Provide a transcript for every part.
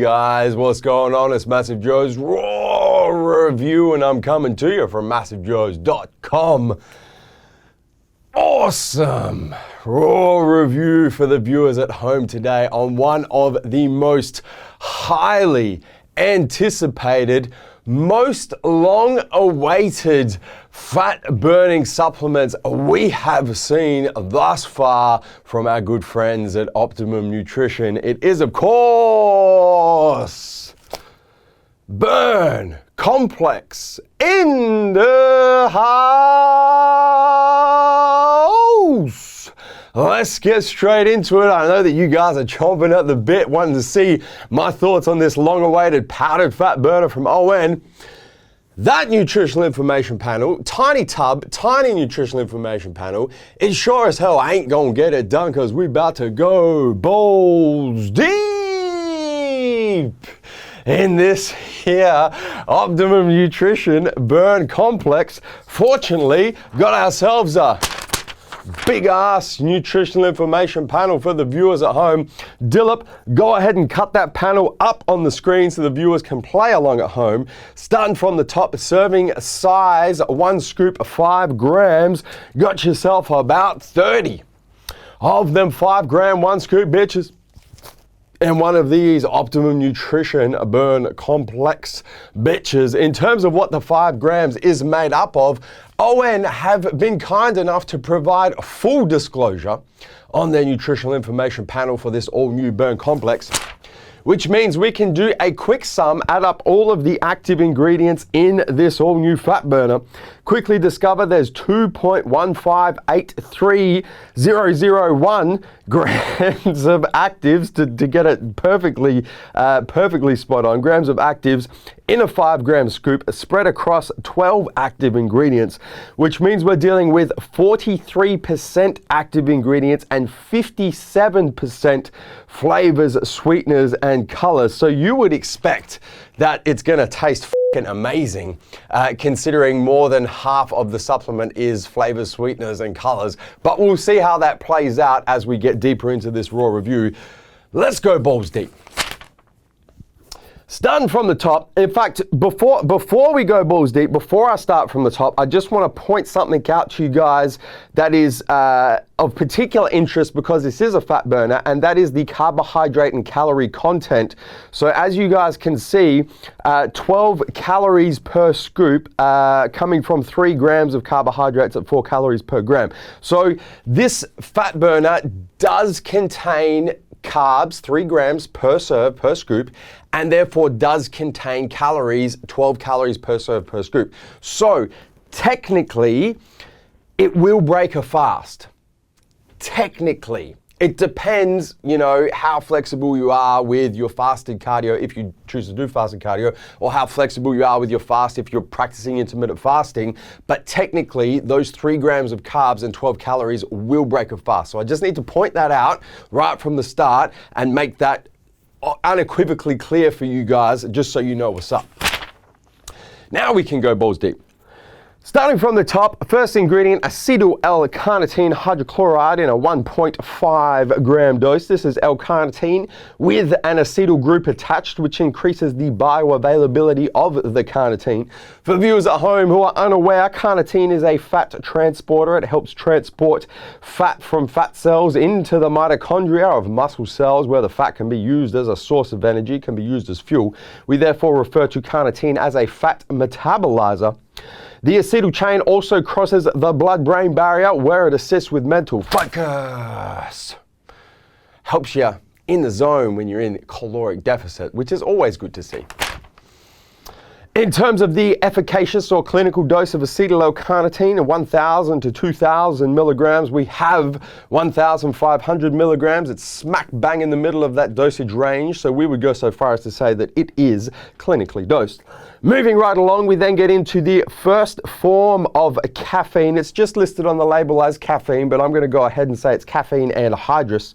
guys, what's going on? It's MassiveJoes RAW review, and I'm coming to you from MassiveJoes.com. Awesome raw review for the viewers at home today on one of the most highly anticipated, most long-awaited fat-burning supplements we have seen thus far from our good friends at Optimum Nutrition. It is, of course, Burn Complex in the house. Let's get straight into it. I know that you guys are chomping at the bit, wanting to see my thoughts on this long-awaited powdered fat burner from ON. That nutritional information panel, tiny tub, tiny nutritional information panel, it sure as hell ain't gonna get it done because we about to go balls deep in this here Optimum Nutrition Burn Complex. Fortunately, got ourselves a big ass nutritional information panel for the viewers at home. Dilip, go ahead and cut that panel up on the screen so the viewers can play along at home. Starting from the top, serving size, 1 scoop, 5 grams. Got yourself about 30 of them 5 gram, 1 scoop bitches. And one of these Optimum Nutrition Burn Complex bitches. In terms of what the 5 grams is made up of, ON have been kind enough to provide full disclosure on their nutritional information panel for this all-new Burn Complex, which means we can do a quick sum, add up all of the active ingredients in this all-new fat burner, quickly discover there's 2.1583001 grams of actives to get it perfectly spot on, grams of actives in a 5 gram scoop spread across 12 active ingredients, which means we're dealing with 43% active ingredients and 57% flavors, sweeteners, and colors. So you would expect that it's gonna taste fucking amazing, considering more than half of the supplement is flavors, sweeteners, and colors. But we'll see how that plays out as we get deeper into this raw review. Let's go balls deep. Starting from the top, in fact, before we go balls deep, before I start from the top, I just want to point something out to you guys that is of particular interest because this is a fat burner, and that is the carbohydrate and calorie content. So as you guys can see, 12 calories per scoop, coming from 3 grams of carbohydrates at 4 calories per gram. So this fat burner does contain carbs, 3 grams per serve, per scoop, and therefore does contain calories, 12 calories per serve per scoop. So technically, it will break a fast. Technically. It depends, you know, how flexible you are with your fasted cardio, if you choose to do fasted cardio, or how flexible you are with your fast if you're practicing intermittent fasting. But technically, those 3 grams of carbs and 12 calories will break a fast. So I just need to point that out right from the start and make that unequivocally clear for you guys, just so you know what's up. Now we can go balls deep. Starting from the top, first ingredient, Acetyl L-Carnitine hydrochloride in a 1.5 gram dose. This is L-Carnitine with an acetyl group attached, which increases the bioavailability of the carnitine. For viewers at home who are unaware, carnitine is a fat transporter. It helps transport fat from fat cells into the mitochondria of muscle cells, where the fat can be used as a source of energy, can be used as fuel. We therefore refer to carnitine as a fat metabolizer. The acetyl chain also crosses the blood-brain barrier, where it assists with mental focus. Helps you in the zone when you're in caloric deficit, which is always good to see. In terms of the efficacious or clinical dose of acetyl L-Carnitine, 1,000 to 2,000 milligrams, we have 1,500 milligrams. It's smack bang in the middle of that dosage range, so we would go so far as to say that it is clinically dosed. Moving right along, we then get into the first form of caffeine. It's just listed on the label as caffeine, but I'm going to go ahead and say it's caffeine anhydrous.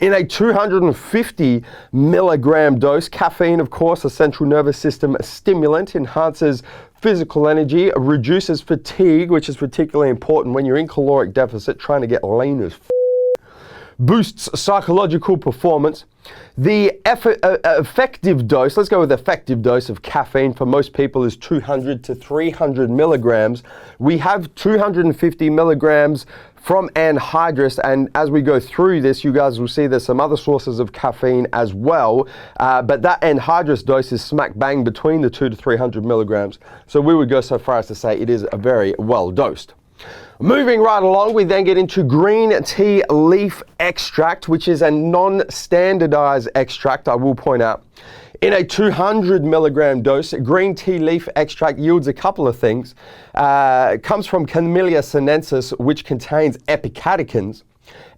In a 250 milligram dose, caffeine, of course, a central nervous system stimulant, enhances physical energy, reduces fatigue, which is particularly important when you're in caloric deficit trying to get lean as boosts psychological performance. The effective dose, let's go with effective dose of caffeine for most people is 200 to 300 milligrams. We have 250 milligrams from anhydrous, and as we go through this, you guys will see there's some other sources of caffeine as well, but that anhydrous dose is smack bang between the 200 to 300 milligrams. So we would go so far as to say it is a very well dosed. Moving right along, we then get into green tea leaf extract, which is a non-standardized extract, I will point out. In a 200 milligram dose, green tea leaf extract yields a couple of things. It comes from Camellia sinensis, which contains epicatechins.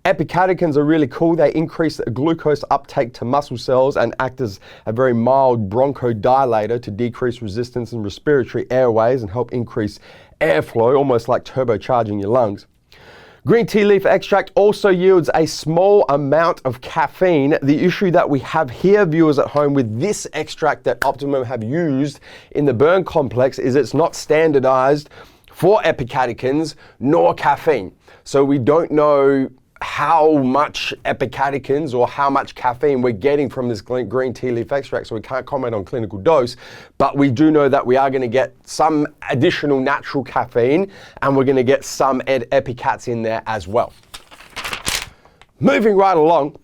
Epicatechins are really cool. They increase glucose uptake to muscle cells and act as a very mild bronchodilator to decrease resistance in respiratory airways and help increase airflow, almost like turbocharging your lungs. Green tea leaf extract also yields a small amount of caffeine. The issue that we have here, viewers at home, with this extract that Optimum have used in the burn complex is it's not standardized for epicatechins nor caffeine. So we don't know how much epicatechins or how much caffeine we're getting from this green tea leaf extract, so we can't comment on clinical dose, but we do know that we are going to get some additional natural caffeine and we're going to get some epicats in there as well. Moving right along,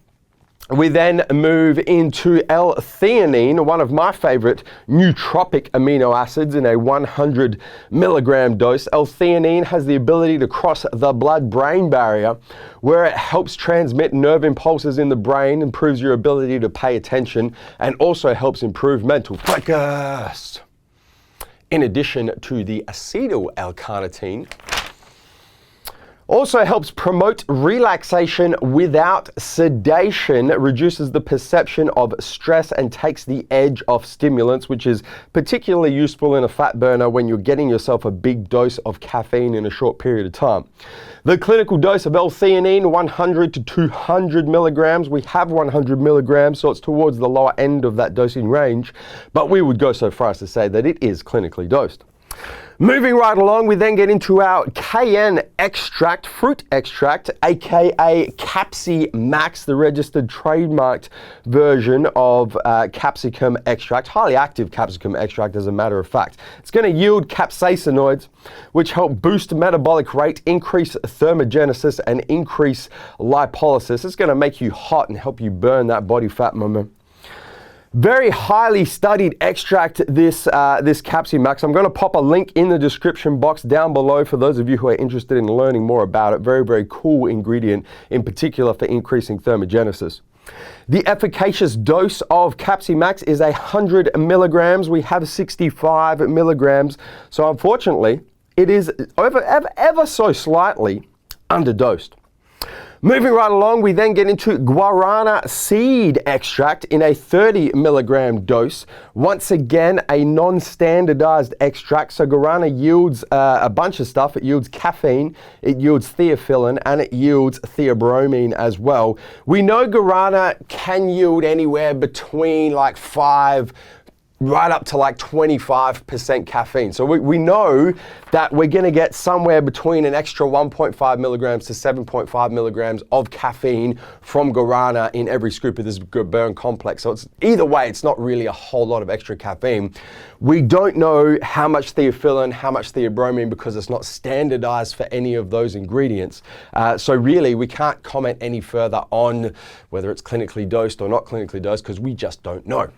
we then move into L-Theanine, one of my favorite nootropic amino acids in a 100 milligram dose. L-Theanine has the ability to cross the blood-brain barrier, where it helps transmit nerve impulses in the brain, improves your ability to pay attention, and also helps improve mental focus. In addition to the acetyl L-Carnitine, also helps promote relaxation without sedation, reduces the perception of stress and takes the edge off stimulants, which is particularly useful in a fat burner when you're getting yourself a big dose of caffeine in a short period of time. The clinical dose of L-Theanine, 100 to 200 milligrams. We have 100 milligrams, so it's towards the lower end of that dosing range, but we would go so far as to say that it is clinically dosed. Moving right along, we then get into our Cayenne extract, fruit extract, aka Capsi Max, the registered trademarked version of capsicum extract, highly active capsicum extract as a matter of fact. It's going to yield capsaicinoids, which help boost metabolic rate, increase thermogenesis, and increase lipolysis. It's going to make you hot and help you burn that body fat, mama. Very highly studied extract, this Capsi Max. I'm going to pop a link in the description box down below for those of you who are interested in learning more about it. Very, very cool ingredient, in particular for increasing thermogenesis. The efficacious dose of Capsi Max is 100 milligrams. We have 65 milligrams. So unfortunately, it is ever so slightly underdosed. Moving right along, we then get into Guarana seed extract in a 30 milligram dose. Once again, a non-standardized extract. So Guarana yields a bunch of stuff. It yields caffeine, it yields theophylline, and it yields theobromine as well. We know Guarana can yield anywhere between like 5 right up to like 25% caffeine. So we know that we're going to get somewhere between an extra 1.5 milligrams to 7.5 milligrams of caffeine from Guarana in every scoop of this burn complex. So it's either way, it's not really a whole lot of extra caffeine. We don't know how much theophylline, how much theobromine, because it's not standardized for any of those ingredients. So really, we can't comment any further on whether it's clinically dosed or not clinically dosed, because we just don't know.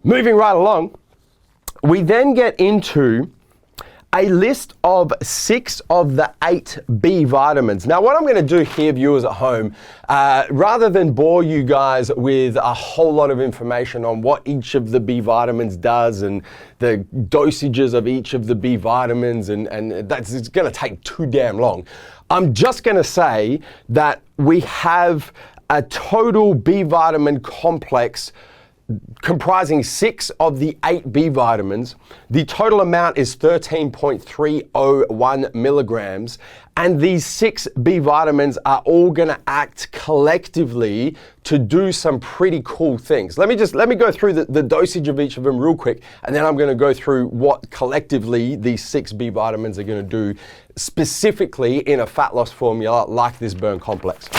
Moving right along, we then get into a list of 6 of the 8 B vitamins. Now, what I'm going to do here, viewers at home, rather than bore you guys with a whole lot of information on what each of the B vitamins does and the dosages of each of the B vitamins, and it's going to take too damn long, I'm just going to say that we have a total B vitamin complex comprising 6 of the 8 B vitamins. The total amount is 13.301 milligrams. And these 6 B vitamins are all going to act collectively to do some pretty cool things. Let me go through the dosage of each of them real quick, and then I'm going to go through what collectively these 6 B vitamins are going to do specifically in a fat loss formula like this burn complex.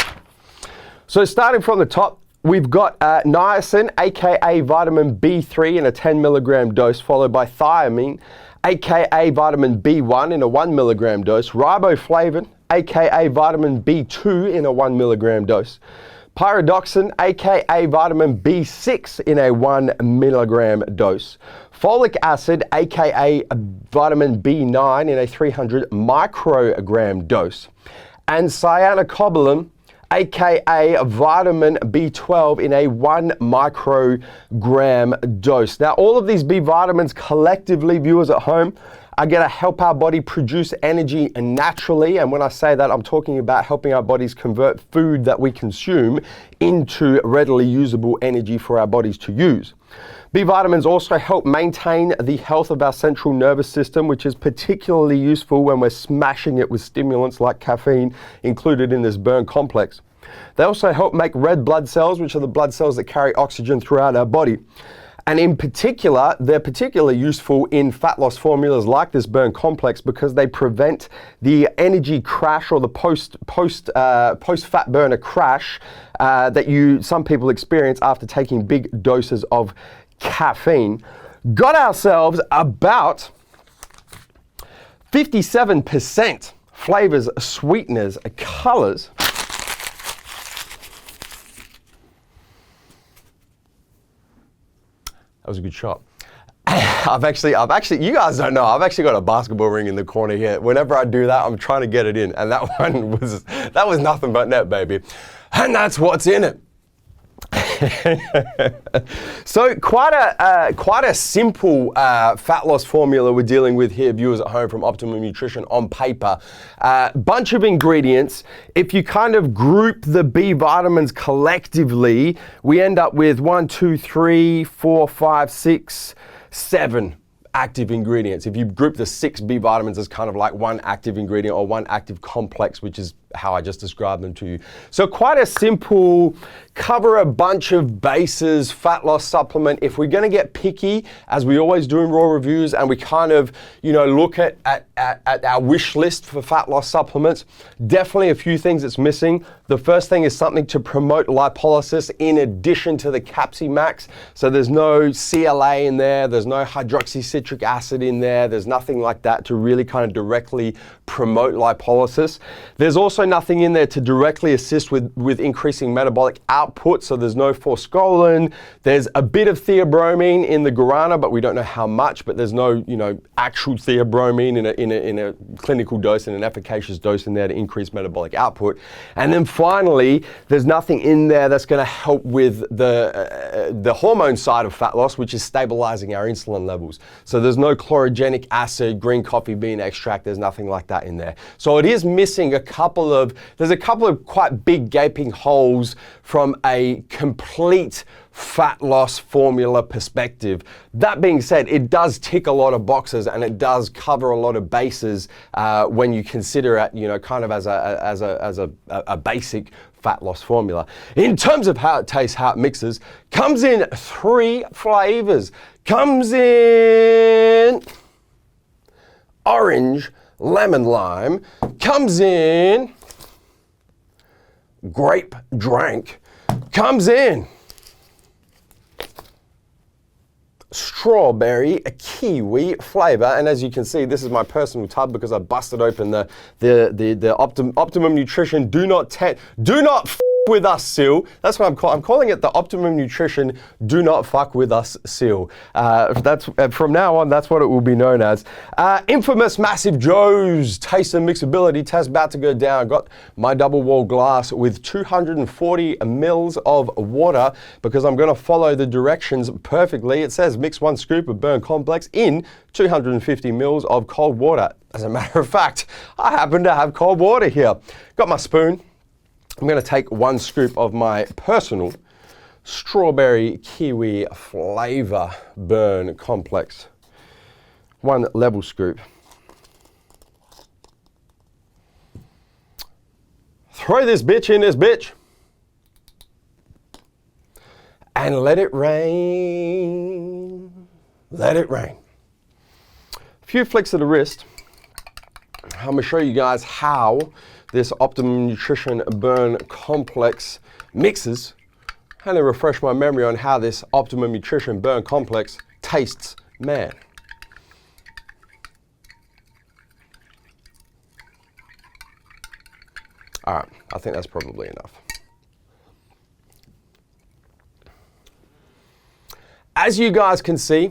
So starting from the top, we've got niacin, aka vitamin B3 in a 10 milligram dose, followed by thiamine, aka vitamin B1 in a 1 milligram dose, riboflavin, aka vitamin B2 in a 1 milligram dose, pyridoxine, aka vitamin B6 in a 1 milligram dose, folic acid, aka vitamin B9 in a 300 microgram dose, and cyanocobalamin, aka vitamin B12 in a 1 microgram dose. Now, all of these B vitamins collectively, viewers at home, are going to help our body produce energy naturally. And when I say that, I'm talking about helping our bodies convert food that we consume into readily usable energy for our bodies to use. B vitamins also help maintain the health of our central nervous system, which is particularly useful when we're smashing it with stimulants like caffeine included in this burn complex. They also help make red blood cells, which are the blood cells that carry oxygen throughout our body. And in particular, they're particularly useful in fat loss formulas like this burn complex because they prevent the energy crash or the post-fat burner crash that some people experience after taking big doses of caffeine. Got ourselves about 57% flavors, sweeteners, colors. That was a good shot. I've actually, you guys don't know, I've actually got a basketball ring in the corner here. Whenever I do that, I'm trying to get it in. And that was nothing but net, baby. And that's what's in it. So quite a simple fat loss formula we're dealing with here, viewers at home, from Optimum Nutrition on paper. Bunch of ingredients. If you kind of group the B vitamins collectively, we end up with 1, 2, 3, 4, 5, 6, 7 active ingredients. If you group the 6 B vitamins as kind of like one active ingredient or one active complex, which is how I just described them to you. So quite a simple, cover a bunch of bases fat loss supplement. If we're going to get picky, as we always do in raw reviews, and we kind of, look at our wish list for fat loss supplements, definitely a few things that's missing. The first thing is something to promote lipolysis in addition to the Capsimax. So there's no CLA in there, there's no hydroxycitric acid in there, there's nothing like that to really kind of directly promote lipolysis. There's also nothing in there to directly assist with increasing metabolic output, so there's no forskolin. There's a bit of theobromine in the guarana, but we don't know how much, but there's no, actual theobromine in a clinical dose, in an efficacious dose in there to increase metabolic output. And then finally, there's nothing in there that's going to help with the hormone side of fat loss, which is stabilizing our insulin levels. So there's no chlorogenic acid, green coffee bean extract, there's nothing like that in there. So it is missing there's a couple of quite big gaping holes from a complete fat loss formula perspective. That being said, it does tick a lot of boxes and it does cover a lot of bases when you consider it, kind of as a basic fat loss formula. In terms of how it tastes, how it mixes, comes in 3 flavors. Comes in orange, lemon, lime. Comes in grape drank. Comes in strawberry kiwi flavor, and as you can see, this is my personal tub because I busted open the Optimum Nutrition do not f with us seal. That's what I'm calling it, the Optimum Nutrition do not fuck with us seal. That's from now on, that's what it will be known as. Infamous MassiveJoes taste and mixability test about to go down. Got my double wall glass with 240 mils of water because I'm going to follow the directions perfectly. It says mix 1 scoop of burn complex in 250 mils of cold water. As a matter of fact, I happen to have cold water here. Got my spoon. I'm going to take 1 scoop of my personal strawberry kiwi flavor burn complex. One level scoop. Throw this bitch in this bitch. And let it rain. Let it rain. A few flicks of the wrist. I'm going to show you guys how this Optimum Nutrition Burn Complex mixes, and to refresh my memory on how this Optimum Nutrition Burn Complex tastes, man. All right, I think that's probably enough. As you guys can see,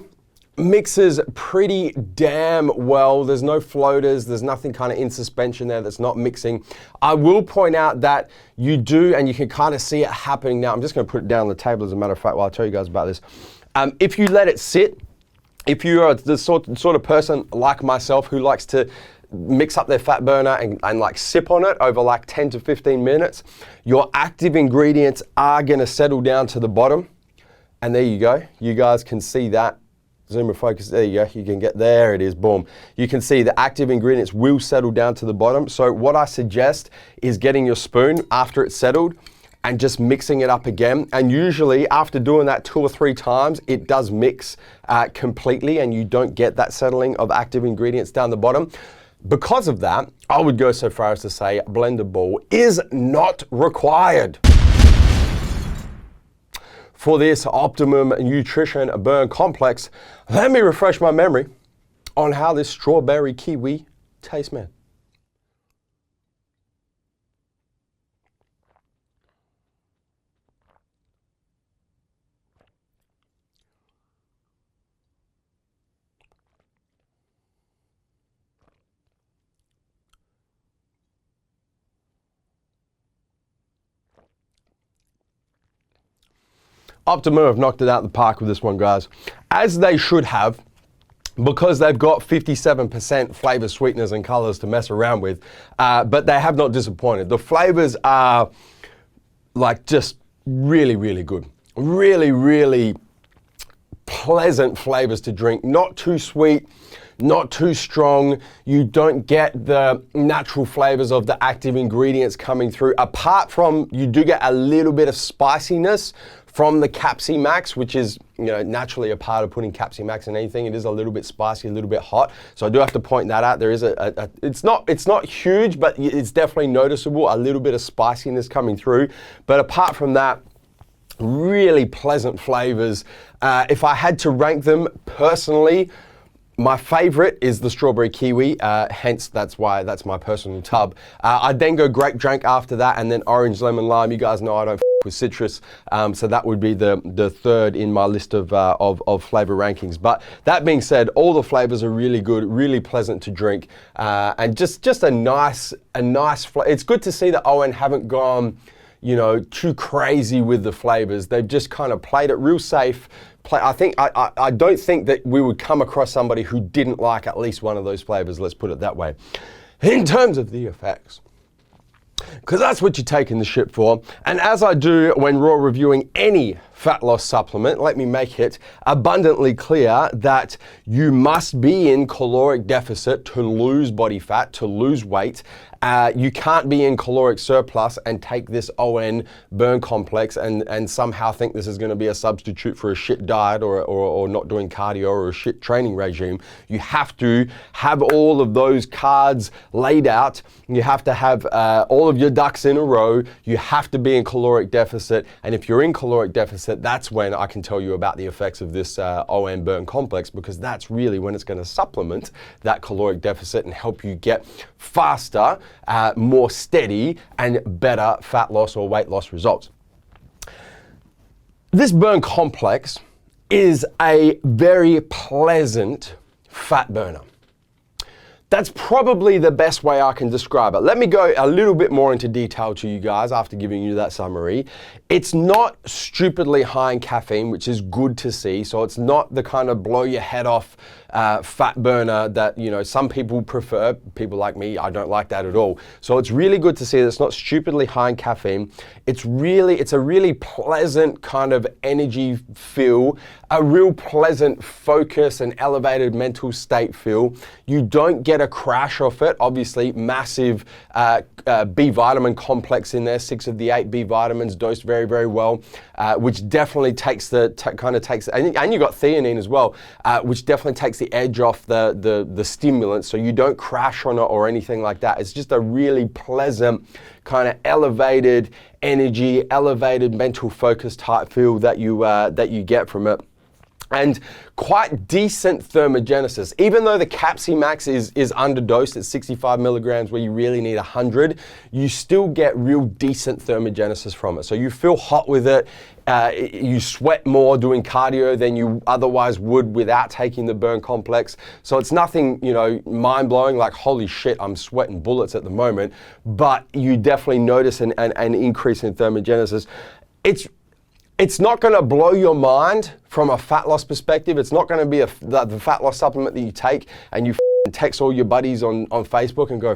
mixes pretty damn well. There's no floaters, there's nothing kind of in suspension there that's not mixing. I will point out that you do, and you can kind of see it happening now. I'm just going to put it down on the table as a matter of fact while I tell you guys about this. If you let it sit, if you are the sort of person like myself who likes to mix up their fat burner and like sip on it over like 10 to 15 minutes, your active ingredients are going to settle down to the bottom. And there you go. You guys can see that. Zoom and focus. There you go. You can get, there it is. Boom. You can see the active ingredients will settle down to the bottom. So what I suggest is getting your spoon after it's settled and just mixing it up again. And usually after doing that 2 or 3 times, it does mix completely and you don't get that settling of active ingredients down the bottom. Because of that, I would go so far as to say blender ball is not required for this Optimum Nutrition Burn Complex. Let me refresh my memory on how this strawberry kiwi tastes, man. Optimum have knocked it out of the park with this one, guys, as they should have, because they've got 57% flavor, sweeteners, and colors to mess around with, but they have not disappointed. The flavors are like just really, really good. Really, really pleasant flavors to drink. Not too sweet, not too strong. You don't get the natural flavors of the active ingredients coming through. Apart from, you do get a little bit of spiciness from the Capsi Max, which is, you know, naturally a part of putting Capsi Max in anything. It is a little bit spicy, a little bit hot. So I do have to point that out. There is it's not huge, but it's definitely noticeable, a little bit of spiciness coming through. But apart from that, really pleasant flavors. If I had to rank them personally, my favorite is the strawberry kiwi, hence that's why that's my personal tub. I'd then go grape drink after that, and then orange, lemon, lime. You guys know I don't with citrus, so that would be the third in my list of flavor rankings. But that being said, all the flavors are really good, really pleasant to drink, and just a nice flavor. It's good to see that ON haven't gone, you know, too crazy with the flavors. They've just kind of played it real safe. I don't think that we would come across somebody who didn't like at least one of those flavors, let's put it that way. In terms of the effects, because that's what you're taking the shit for. And as I do when raw reviewing any fat loss supplement, let me make it abundantly clear that you must be in caloric deficit to lose body fat, to lose weight. You can't be in caloric surplus and take this ON burn complex and somehow think this is going to be a substitute for a shit diet or not doing cardio or a shit training regime. You have to have all of those cards laid out. You have to have all of your ducks in a row. You have to be in caloric deficit. And if you're in caloric deficit, that's when I can tell you about the effects of this ON burn complex, because that's really when it's going to supplement that caloric deficit and help you get faster, more steady, and better fat loss or weight loss results. This burn complex is a very pleasant fat burner. That's probably the best way I can describe it. Let me go a little bit more into detail to you guys after giving you that summary. It's not stupidly high in caffeine, which is good to see. So it's not the kind of blow your head off fat burner that, you know, some people prefer. People like me, I don't like that at all. So it's really good to see that it's not stupidly high in caffeine. It's a really pleasant kind of energy feel, a real pleasant focus and elevated mental state feel. You don't get a crash off it. Obviously, massive B vitamin complex in there, 6 of the 8 B vitamins dosed very, very well, which definitely takes and you got theanine as well, which definitely takes the edge off the stimulant, so you don't crash on it or anything like that. It's just a really pleasant kind of elevated energy, elevated mental focus type feel that you get from it. And quite decent thermogenesis. Even though the Capsi Max is underdosed at 65 milligrams where you really need 100, you still get real decent thermogenesis from it. So you feel hot with it, you sweat more doing cardio than you otherwise would without taking the burn complex. So it's nothing, you know, mind-blowing like, holy shit, I'm sweating bullets at the moment, but you definitely notice an increase in thermogenesis. It's not going to blow your mind from a fat loss perspective. It's not going to be the fat loss supplement that you take and you text all your buddies on Facebook and go,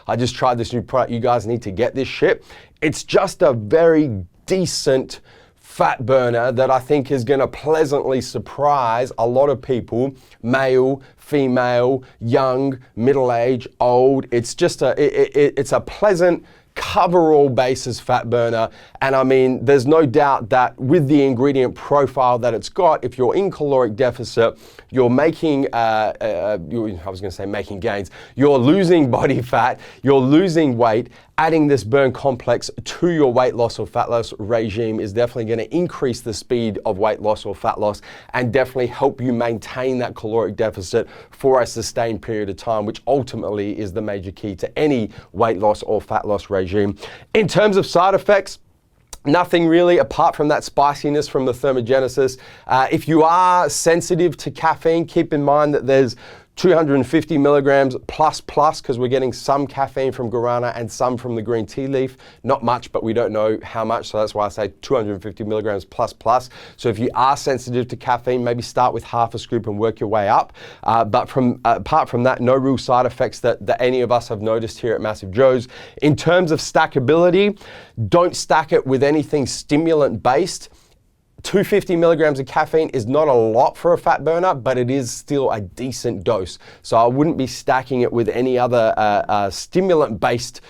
I just tried this new product, you guys need to get this shit. It's just a very decent fat burner that I think is going to pleasantly surprise a lot of people, male, female, young, middle-aged, old. It's just it's a pleasant coverall basis fat burner, and I mean, there's no doubt that with the ingredient profile that it's got, if you're in caloric deficit, you're making, making gains, you're losing body fat, you're losing weight. Adding this burn complex to your weight loss or fat loss regime is definitely going to increase the speed of weight loss or fat loss and definitely help you maintain that caloric deficit for a sustained period of time, which ultimately is the major key to any weight loss or fat loss regime. In terms of side effects, nothing really apart from that spiciness from the thermogenesis. If you are sensitive to caffeine, keep in mind that there's 250 milligrams plus, because we're getting some caffeine from guarana and some from the green tea leaf. Not much, but we don't know how much, so that's why I say 250 milligrams plus. So if you are sensitive to caffeine, maybe start with half a scoop and work your way up. But apart from that, no real side effects that any of us have noticed here at Massive Joe's. In terms of stackability, don't stack it with anything stimulant-based. 250 milligrams of caffeine is not a lot for a fat burner, but it is still a decent dose. So I wouldn't be stacking it with any other stimulant-based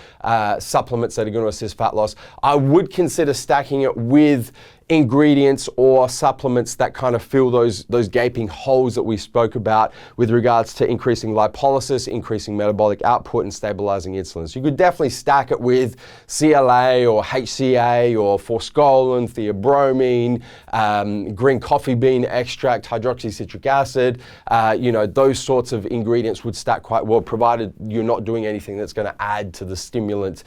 supplements that are going to assist fat loss. I would consider stacking it with ingredients or supplements that kind of fill those gaping holes that we spoke about with regards to increasing lipolysis, increasing metabolic output, and stabilizing insulin. So you could definitely stack it with CLA or HCA or forskolin, theobromine, green coffee bean extract, hydroxycitric acid. Those sorts of ingredients would stack quite well, provided you're not doing anything that's going to add to the stimulant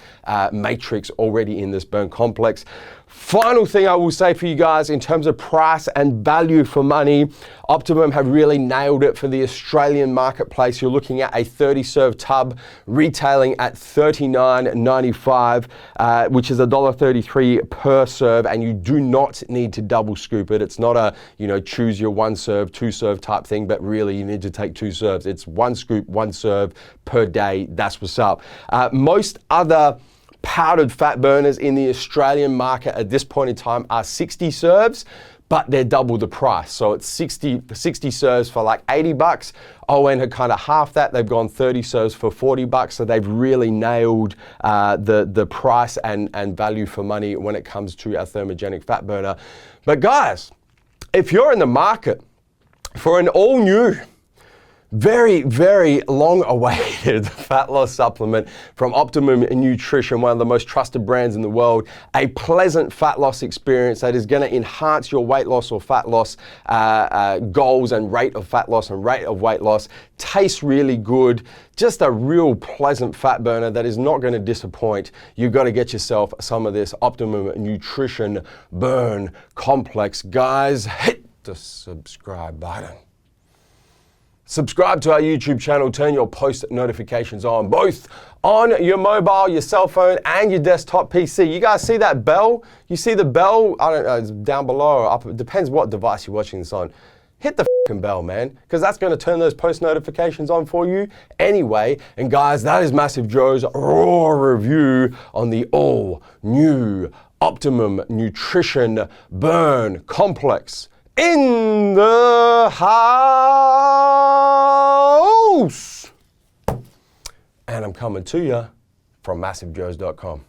matrix already in this burn complex. Final thing I will say for you guys in terms of price and value for money, Optimum have really nailed it for the Australian marketplace. You're looking at a 30-serve tub retailing at $39.95, which is $1.33 per serve, and you do not need to double scoop it. It's not a choose your 1 serve, 2 serve type thing, but really you need to take 2 serves. It's 1 scoop, 1 serve per day. That's what's up. Most other powdered fat burners in the Australian market at this point in time are 60 serves, but they're double the price. So it's 60 serves for like $80. ON had kind of half that. They've gone 30 serves for $40. So they've really nailed the price and value for money when it comes to a thermogenic fat burner. But guys, if you're in the market for an all new, very, very long-awaited fat loss supplement from Optimum Nutrition, one of the most trusted brands in the world, a pleasant fat loss experience that is going to enhance your weight loss or fat loss goals and rate of fat loss and rate of weight loss, tastes really good, just a real pleasant fat burner that is not going to disappoint. You've got to get yourself some of this Optimum Nutrition Burn Complex. Guys, hit the subscribe button. Subscribe to our YouTube channel, turn your post notifications on, both on your mobile, your cell phone, and your desktop PC. You guys see that bell? You see the bell? I don't know, it's down below or up. It depends what device you're watching this on. Hit the fucking bell, man, because that's going to turn those post notifications on for you anyway. And guys, that is Massive Joe's raw review on the all new Optimum Nutrition Burn Complex. In the house. And I'm coming to you from MassiveJoes.com.